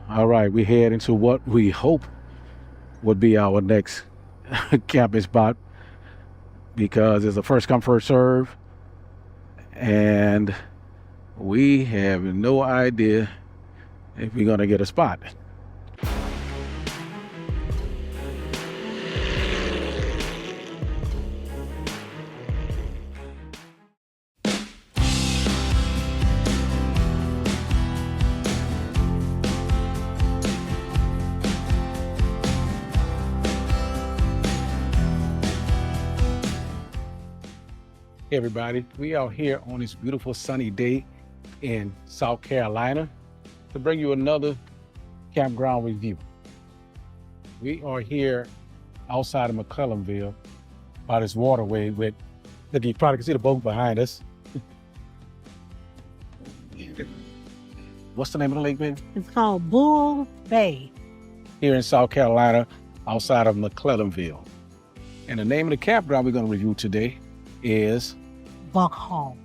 All right, we head into what we hope would be our next camping spot because it's a first come, first serve. And we have no idea if we're going to get a spot. Hey everybody, we are here on this beautiful sunny day in South Carolina to bring you another campground review. We are here outside of McClellanville by this waterway with, look, you probably can see the boat behind us. What's the name of the lake, baby? It's called Bull Bay. Here in South Carolina, outside of McClellanville. And the name of the campground we're going to review today is Buckhall.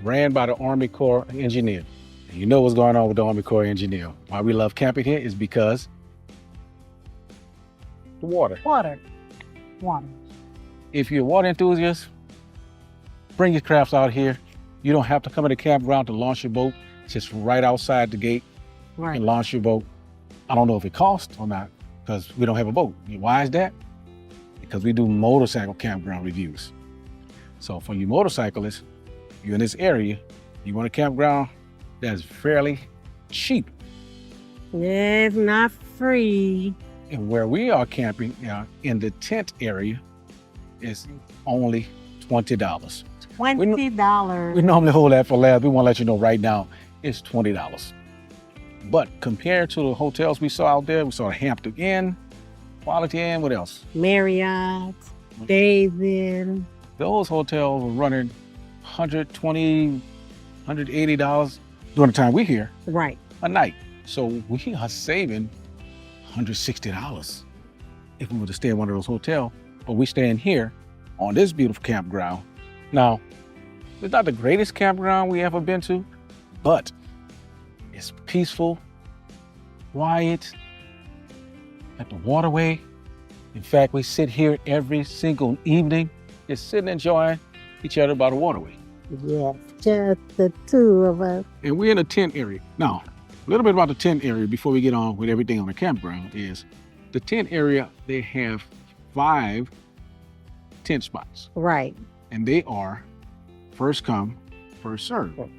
ran by the Army Corps engineer. And you know what's going on with the Army Corps engineer. Why we love camping here is because the water. Water. If you're a water enthusiast, bring your crafts out here. You don't have to come to the campground to launch your boat. It's just right outside the gate and launch your boat. I don't know if it costs or not because we don't have a boat. Why is that? Because we do motorcycle campground reviews. So for you motorcyclists, you're in this area, you want a campground that's fairly cheap. Yeah, it's not free. And where we are camping in the tent area is only $20. $20. We normally hold that for last. We want to let you know right now, it's $20. But compared to the hotels we saw out there, we saw the Hampton Inn, Quality Inn, what else? Marriott, David. Those hotels were running $120, $180 during the time we here Right. a night. So we are saving $160 if we were to stay in one of those hotels. But we staying here on this beautiful campground. Now, it's not the greatest campground we ever been to, but it's peaceful, quiet, at the waterway. In fact, we sit here every single evening, just sitting enjoying each other by the waterway. Yes, just the two of us. And we're in a tent area. Now, a little bit about the tent area before we get on with everything on the campground is the tent area, they have 5 tent spots. Right. And they are first come, first serve. You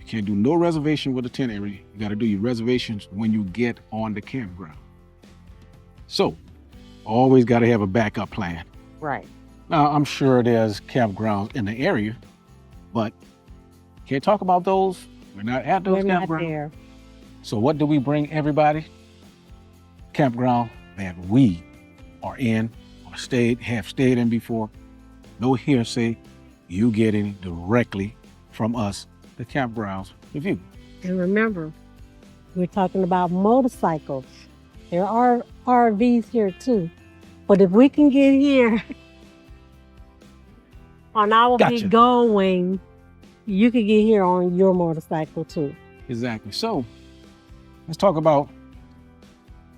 can't do no reservation with the tent area. You got to do your reservations when you get on the campground. So, always got to have a backup plan. Right. Now, I'm sure there's campgrounds in the area, but can't talk about those. We're not at those We're not campgrounds. there. So what do we bring everybody? Campground that we are in or have stayed in before. No hearsay. You getting directly from us, the campgrounds review. And remember, we're talking about motorcycles. There are RVs here too. But if we can get here on our big Goldwing, you can get here on your motorcycle too. Exactly. So let's talk about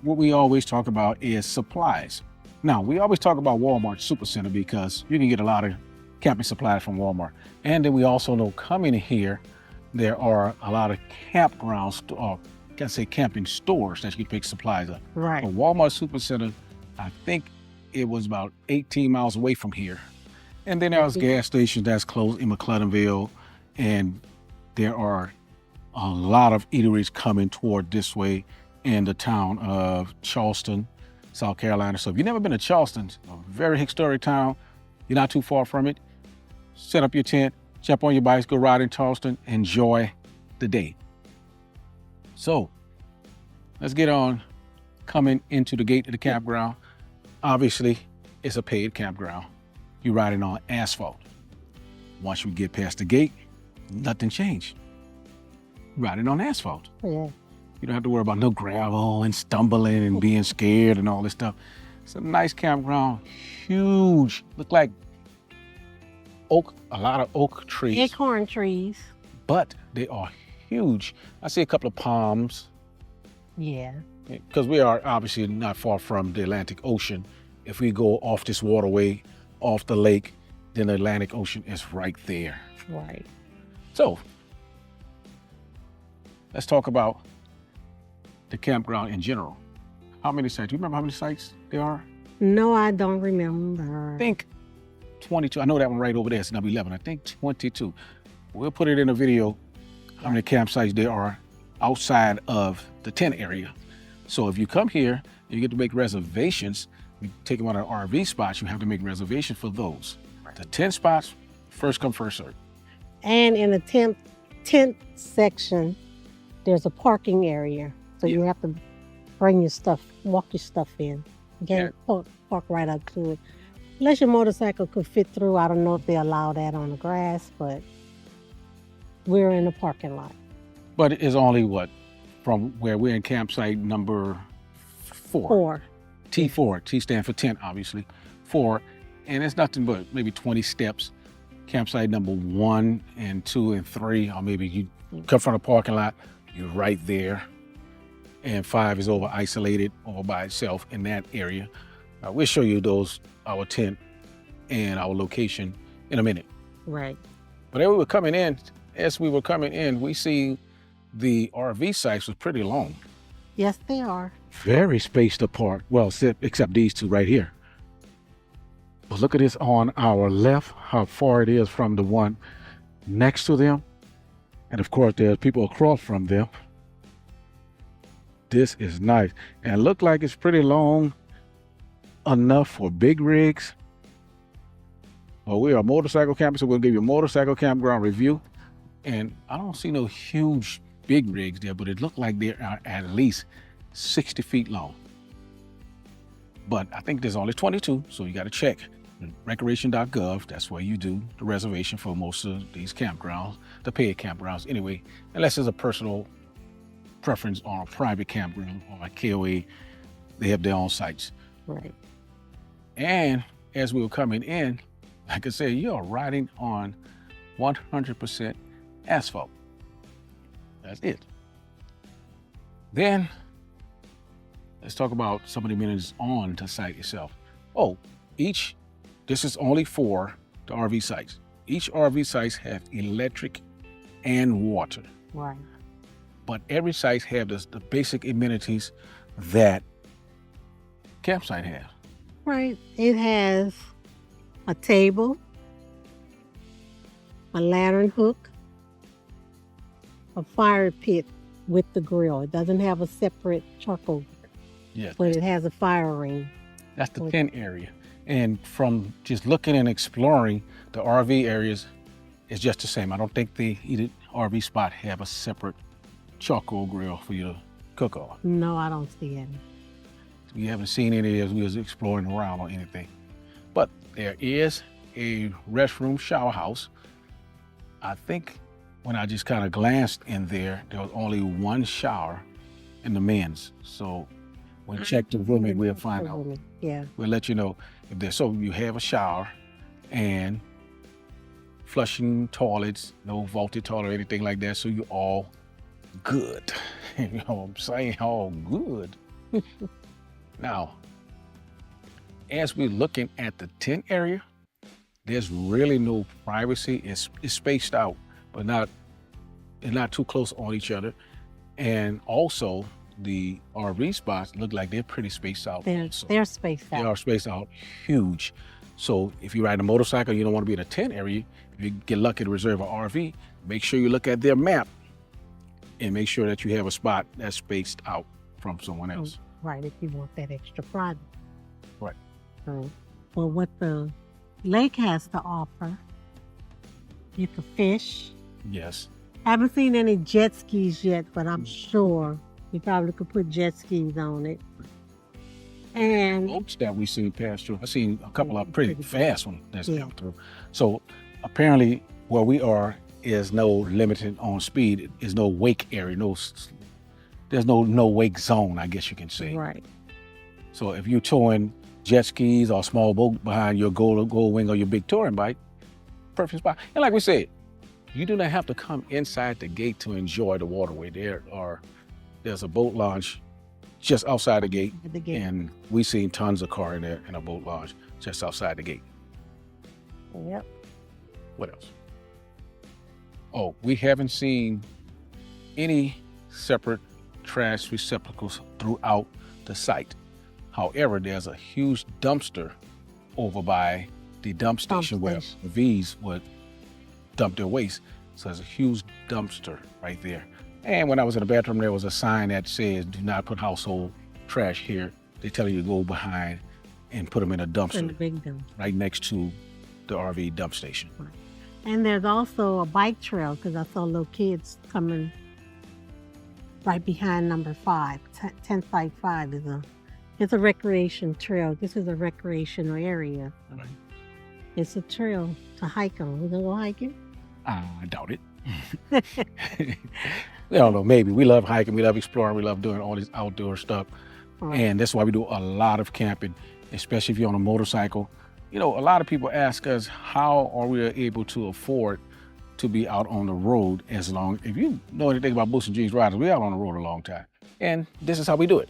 what we always talk about is supplies. Now, we always talk about Walmart Supercenter because you can get a lot of camping supplies from Walmart. And then we also know coming here, there are a lot of campgrounds, or can I say camping stores that you can pick supplies up. Right. But Walmart Supercenter, I think it was about 18 miles away from here. And then there's gas stations that's close in McClellanville, and there are a lot of eateries coming toward this way in the town of Charleston, South Carolina. So if you've never been to Charleston, a very historic town, you're not too far from it, set up your tent, jump on your bikes, go ride in Charleston, enjoy the day. So let's get on coming into the gate of the campground. Obviously, it's a paid campground. You're riding on asphalt. Once we get past the gate, nothing changed. Riding on asphalt. Yeah. You don't have to worry about no gravel and stumbling and being scared and all this stuff. It's a nice campground, huge. Look like oak, a lot of oak trees. Acorn trees. But they are huge. I see a couple of palms Yeah. because we are obviously not far from the Atlantic Ocean. If we go off this waterway, off the lake, then the Atlantic Ocean is right there. Right. So let's talk about the campground in general. How many sites? Do you remember how many sites there are? No, I don't remember. I think 22. I know that one right over there. It's number 11. I think 22. We'll put it in a video how many campsites there are outside of the tent area. So if you come here, you get to make reservations. You take one of the RV spots, you have to make reservations for those. The tent spots, first come, first serve. And in the tent section, there's a parking area. So you have to bring your stuff, walk your stuff in. You can't park right up to it. Unless your motorcycle could fit through. I don't know if they allow that on the grass, but we're in the parking lot. But it's only what? From where we're in campsite number 4. 4. T4. T stands for tent, obviously. 4. And it's nothing but maybe 20 steps. Campsite number 1 and 2 and 3, or maybe you come from the parking lot, you're right there. And 5 is over isolated or by itself in that area. We'll show you our tent and our location in a minute. Right. But as we were coming in, we see the RV sites was pretty long. Yes, they are. Very spaced apart. Well, except these two right here. But look at this on our left, how far it is from the one next to them. And of course, there's people across from them. This is nice. And it looked like it's pretty long enough for big rigs. Well, we are a motorcycle camping, so we'll give you a motorcycle campground review. And I don't see no huge big rigs there, but it looked like they are at least 60 feet long. But I think there's only 22, so you got to check recreation.gov. That's where you do the reservation for most of these campgrounds, the paid campgrounds anyway, unless it's a personal preference on a private campground or a KOA, they have their own sites. Right. And as we were coming in, like I said, you're riding on 100% asphalt. That's it. Then let's talk about some of the amenities on the site itself. This is only for the RV sites. Each RV site has electric and water. Right. But every site has the basic amenities that campsite has. Right. It has a table, a lantern hook, a fire pit with the grill. It doesn't have a separate charcoal, Yes. but it has a fire ring. That's the tent area. And from just looking and exploring the RV areas, it's just the same. I don't think either RV spot have a separate charcoal grill for you to cook on. No, I don't see any. We haven't seen any as we was exploring around or anything. But there is a restroom shower house. I think when I just kind of glanced in there was only one shower in the men's. So when we check the room and we'll find out. Yeah. We'll let you know if there's, so you have a shower and flushing toilets, no vaulted toilet or anything like that. So you're all good. You know what I'm saying? All good. Now, as we're looking at the tent area, there's really no privacy. It's spaced out, but it's not too close on each other. And also the RV spots look like they're pretty spaced out. They're spaced out. They are spaced out huge. So if you ride a motorcycle, you don't want to be in a tent area. If you get lucky to reserve an RV, make sure you look at their map and make sure that you have a spot that's spaced out from someone else. Right, if you want that extra privacy. Right. Well, what the lake has to offer, you can fish. Yes. I haven't seen any jet skis yet, but I'm sure you probably could put jet skis on it. And Boats that we seen pass through. I seen a couple of pretty fast ones that's come through. So apparently where we are is no limited on speed. Is no wake area. There's no wake zone, I guess you can say. right, So if you're towing jet skis or a small boat behind your Goldwing or your big touring bike, perfect spot. And like we said, You do not have to come inside the gate to enjoy the waterway. There's a boat launch just outside the gate, At the gate. and we've seen tons of car in there in a boat launch just outside the gate. Yep. What else? Oh, we haven't seen any separate trash receptacles throughout the site. However, there's a huge dumpster over by the dump station where V's would dump their waste. So there's a huge dumpster right there. And when I was in the bathroom, there was a sign that says, "Do not put household trash here." They tell you to go behind and put them in a dumpster In the big dump. right next to the RV dump station. And there's also a bike trail because I saw little kids coming right behind number 5. 10 Site 5 it's a recreation trail. This is a recreational area. Right. It's a trail to hike on. We're gonna go hiking? I doubt it. I don't know, maybe. We love hiking, we love exploring, we love doing all this outdoor stuff. Right. And that's why we do a lot of camping, especially if you're on a motorcycle. You know, a lot of people ask us, how are we able to afford to be out on the road as long? If you know anything about Boots and Jeans riders, we're out on the road a long time. And this is how we do it.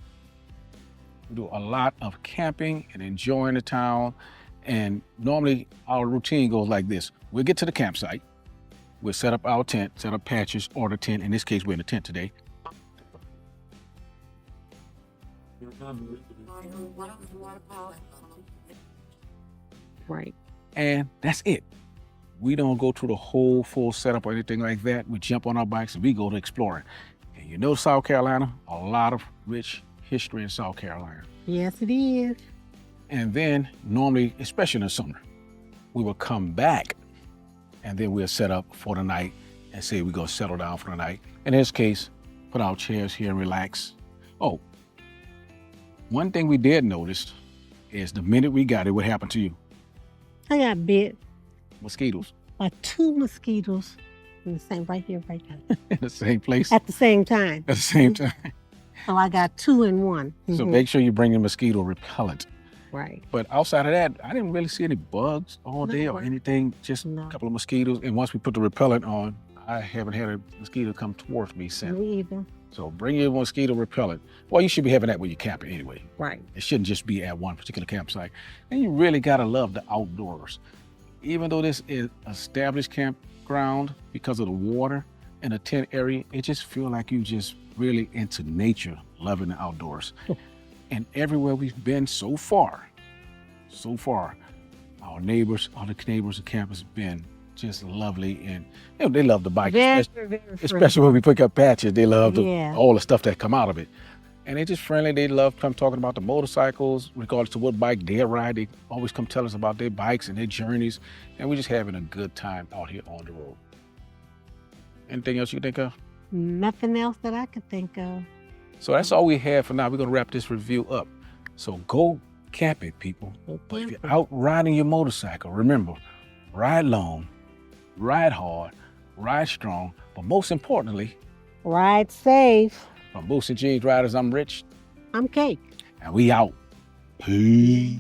We do a lot of camping and enjoying the town. And normally our routine goes like this. We'll get to the campsite. We'll set up our tent, set up patches, or the tent. In this case, we're in the tent today. Right. And that's it. We don't go through the whole full setup or anything like that. We jump on our bikes and we go to exploring. And you know, South Carolina, a lot of rich history in South Carolina. Yes, it is. And then normally, especially in the summer, we will come back and then we'll set up for the night and say we're gonna settle down for the night. In this case, put our chairs here and relax. Oh, one thing we did notice is the minute we got it, what happened to you? I got bit Mosquitoes. by 2 mosquitoes in the same, right here, right now. In the same place At the same time. at the same time. So I got 2 in 1. So make sure you bring your mosquito repellent. Right. But outside of that, I didn't really see any bugs all day or anything, just No. a couple of mosquitoes. And once we put the repellent on, I haven't had a mosquito come towards me since. Me either. So bring your mosquito repellent. Well, you should be having that when you're camping anyway. Right. It shouldn't just be at one particular campsite. And you really gotta love the outdoors. Even though this is established campground, because of the water and the tent area, it just feel like you just really into nature, loving the outdoors. And everywhere we've been so far, our neighbors, all the neighbors and campers have been just lovely, and you know, they love the bike, Very, especially, very especially when we pick up patches. They love Yeah. all the stuff that come out of it. And they're just friendly. They love come talking about the motorcycles, regardless of what bike they ride. They always come tell us about their bikes and their journeys. And we're just having a good time out here on the road. Anything else you think of? Nothing else that I could think of. So that's all we have for now. We're gonna wrap this review up. So go camping, people. Go But if you're camping. out riding your motorcycle, remember, ride long, ride hard, ride strong, but most importantly, Ride safe. from Boots and Jeans Riders, I'm Rich, I'm Cake. and we out. Peace.